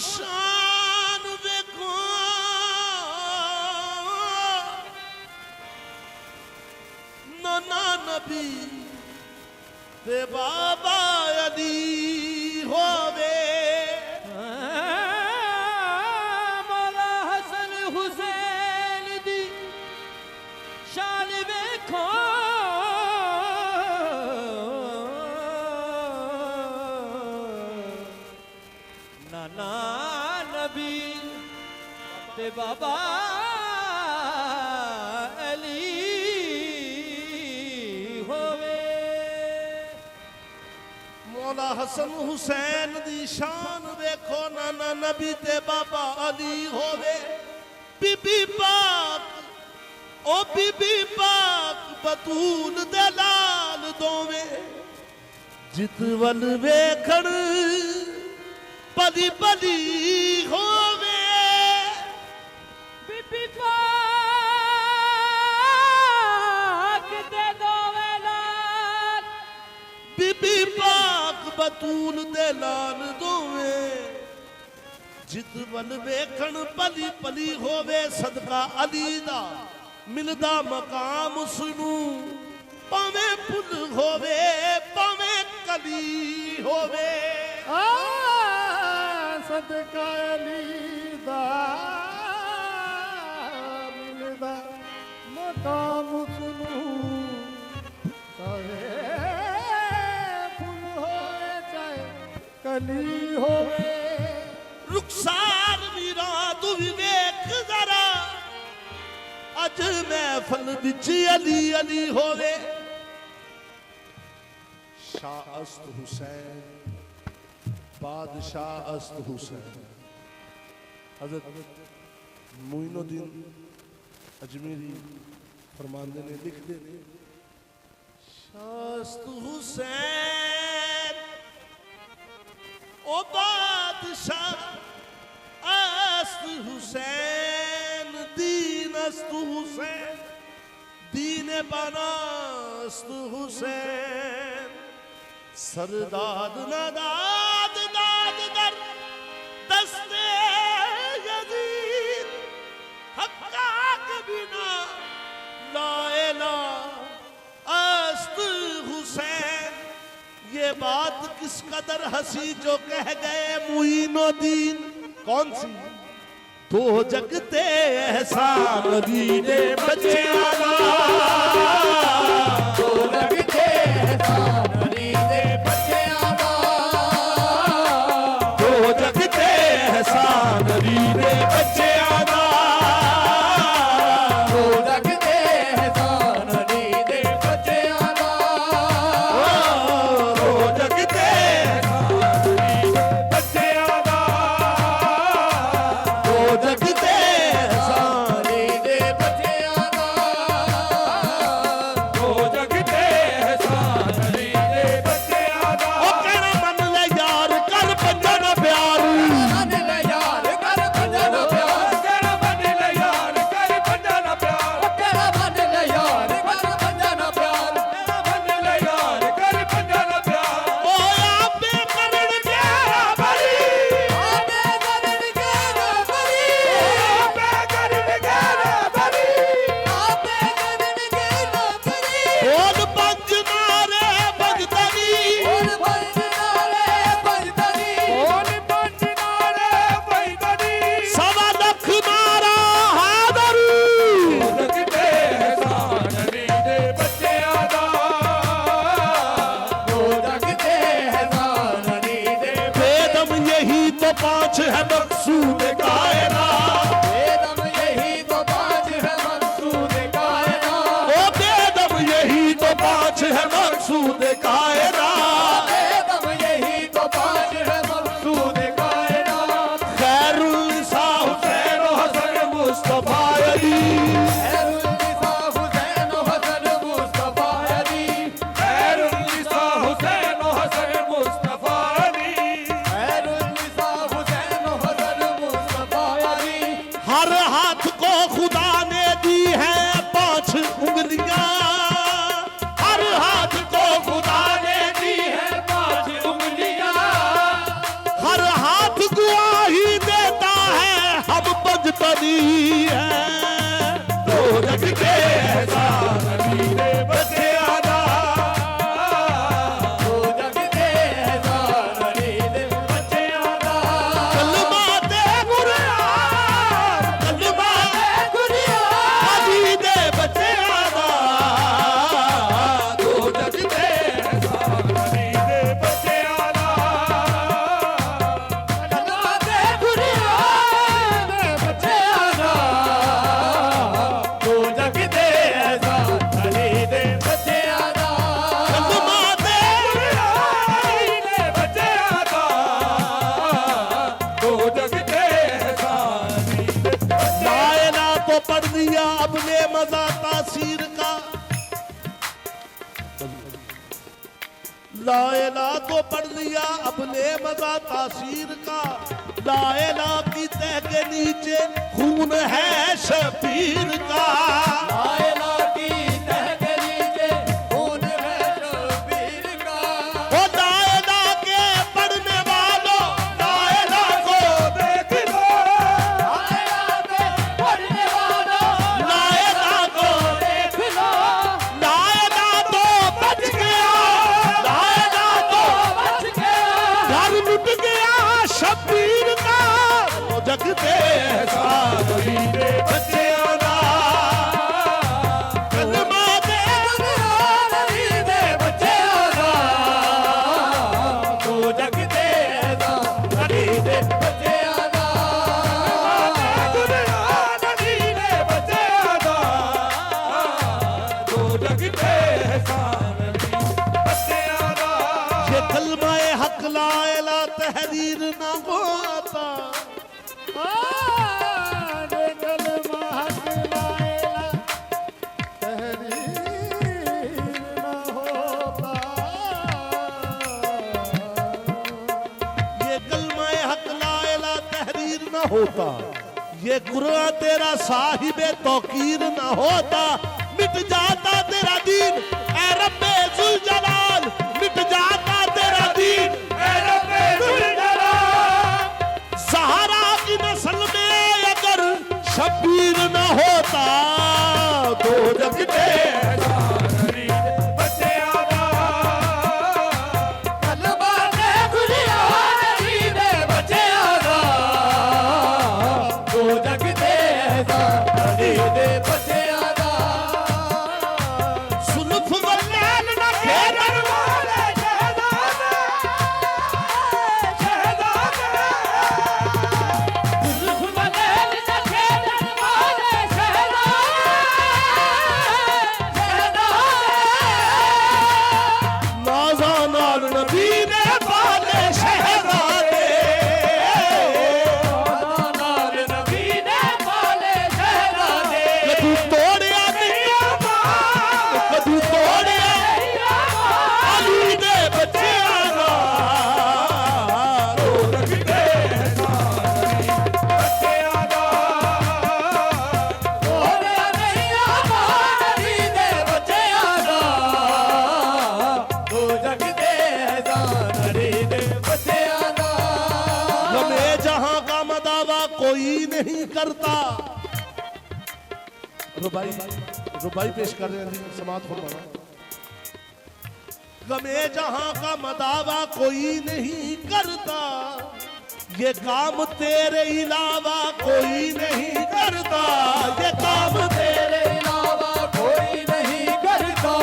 शान देखो नाना नबी ते बाबा अली होवे मौला हसन हुसैन दी शान देखो नाना नबी ते बाबा अली होवे मौला हसन हुसैन दी शान देखो नाना नबी ते बाबा अली होवे बीबी पाक ओ बीबी पाक बतूल दे लाल दोवे जित वल वेखण पली पली होवे बीबी पाक दे दोवे लाल बीबी पाक बतूल दे लाल दोवे जित वल वेखण पली पली होवे सदका अली दा मिलदा मकाम सुनू पावे फुल होवे पावे कली होवे सदका अली दा मिलदा मकाम सुनू चाहे फूल होए चाहे कली होवे रुखसार मीरा तू विवेक जरा अज महफल विच अली अली होवे शाह अस्त हुसैन बादशाह अस्त हुसैन हजरत मोइनुद्दीन अजमेरी फरमांदे ने लिखते ने शास्त हुसैन ओ बादशाह अस्त हुसैन दीन अस्त हुसैन दीन बनास्त हुसैन सरदाद नदाद दाद दर दस्ते यजीद हक्का के बिना ला इलाहा अस्त हुसैन ये बात किस कदर हंसी जो कह गए मुइनुद्दीन कौन सी दो जगते एहसान दीने बच्चे आला तो लगते एहसान अली दे बच्चे आदा दो जगते एहसान दीने बच्चे आला तो लगते एहसान अली दे बच्चे आदा दो जगते एहसान दीने बच्चे आला दो जगते एहसान अली दे बच्चे आदा दो जगते एहसान दीने बच्चे आला ओ कहना मन ले यार कर पंजा ना प्यार मन ले यार कर भजन प्यार कहना मन ले यार कर पंजा ना प्यार तेरा मन ले यार कर भजन प्यार कहना मन ले यार कर पंजा ना प्यार ओ आपे करण प्यारा भरी आते गगन के बरी आपे करण प्यारा भरी आते गगन के बरी बोल पंज नारे बजतनी और पंच नारे पंचतनी सवा लख नारा हादर जगते एहसान अली दे बच्चे आदा दो जगते एहसान अली दे बेदम यही तो पांच है मकसूद कायनात बेदम यही तो बाज है मंसूद कायनात ओ बेदम यही तो पांच है मकसूद कायनात बेदम यही तो बाज है मंसूद कायनात खैरुल निसा हुसैन हसन मुस्तफा अली खैरुल निसा हुसैन हसन मुस्तफा अली खैरुल निसा हुसैन हसन मुस्तफा अली खैरुल निसा हुसैन हसन मुस्तफा अली हर हाथ को खुदा ने दी है पांच उंगलियां हर हाथ को खुदा ने दी है पांच उंगलियां हर हाथ गुआही बजतनी है दो जग के एहसान अली दे बच्चों दा दो जग दे एहसान अली दे बच्चों दा कलमा दे कुरान कलमा दे कुरान अली दे बच्चों दा दो जग के एहसान अली दे बच्चों दा कलमा दे कुरान दे बच्चों दा दो जग दे एहसान अली दे बच्चों दा कलमा दे अली दे बच्चों दा दो जग दे एहसान अली दे लायला तो पढ़ लिया अपने मजा तासीर का लायला तो पढ़ लिया अपने मजा तासीर का लायला की तह के नीचे खून है शबीर का लायला की तह के नीचे खून है शबीर का ओ लायला के पढ़ने वालों लायला को देख लो लायला के पढ़ने वालों लायला को देख लो लायला तो बच गया लायला तो बच गया घर लुट गया शबीर का वो जग दे एहसान अली दे बच्चों दा कलमा दे कुरान अली दे बच्चों दा दो जग दे एहसान अली दे बच्चों दा कुरान अली दे बच्चों दा दो जग दे एहसान अली बच्चों दा ये कलमाए हक लायला तहरीर ना होता आरे कलमा हक लायला तहरीर न होता ये कलमाए हक लायला तहरीर ना होता ये कुरान तेरा साहिबे तौकीर ना होता मिट जाता तेरा दीन ऐ रब्बे जुल जलाल मिट जाता तेरा दीन ऐ रब्बे जुल जलाल सहारा की नस्ल में अगर शबीर न होता दो जग दे एहसान अली दे बच्चों दा कलमा दे कुरान अली दे बच्चों दा दो जग दे एहसान अली दे बच्चों दा सुल्फ वल्लैल न खेदन वाले जुल्फ बदल न खेलन वाले नाज़ा नाल नबी ने पाले शहजादे नाल नबी ने पाले शहजादे कदू तोड़िया नहीं कदू तोड़िया अली दे बच्चों दा दो जग दे एहसान अली बच्चों दा ओरे नहीं आमान अली दे बच्चों दा दो जग दे एहसान अली दे बच्चों दा गमे जहां का मदावा कोई नहीं करता रुबाई पेश कर रहे हैं जी, समात फरमाना गमे जहां का मदावा कोई नहीं करता ये काम तेरे अलावा कोई नहीं करता ये काम तेरे अलावा कोई नहीं करता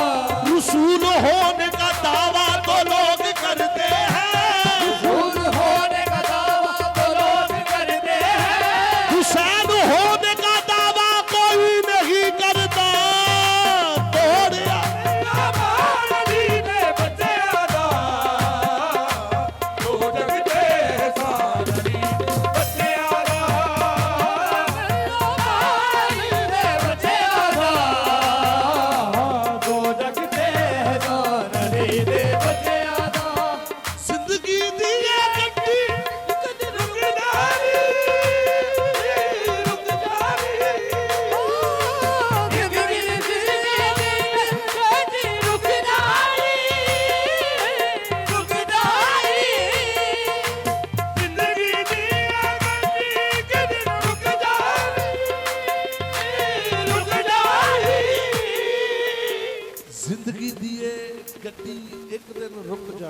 रसूल होने का दावा तो लोग करते हैं फूल होने का दावा तो लोग करते हैं हुसैन होने का दावा कोई नहीं करता तोड़िया आमान अली दे बच्चों दा दो जग दे एहसान अली दे बच्चों दा आमान अली दे बच्चों दा दो जग दे एहसान अली दे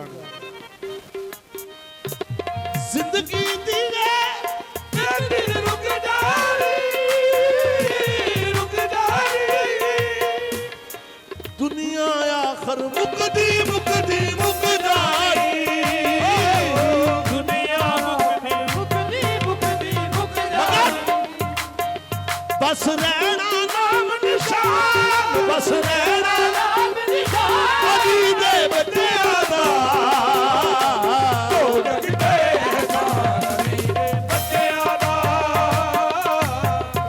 जाने जिंदगी दी दिल रुक जानी रुक जानी दुनिया आखिर मुकदी मुकदी मुक जानी दुनिया मुकदी मुकदी मुक जानी बस रहना नाम निशान बस रहना नाम निशान अली दे बच्चों दा तो जगते सारी दे बच्चों दा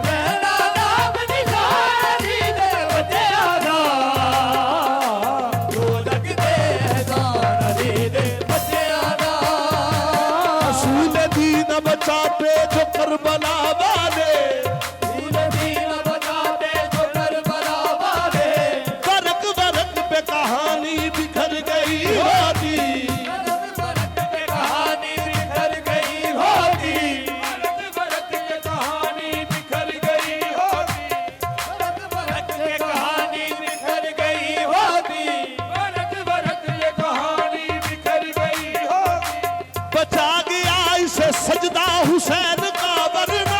रहना नाम निशान अली दे बच्चों दा तो जगते सारी दे बच्चों दा रसूल दीन बचाते जो करबला वाले बरक बरक पे कहानी बिखर गई होती कहानी बिखर गई होती भरत ये कहानी बिखर गई होती भरत ये कहानी बिखर गई होती भरत ये कहानी बिखर गई होती बचा गया इसे सजदा हुसैन का वरना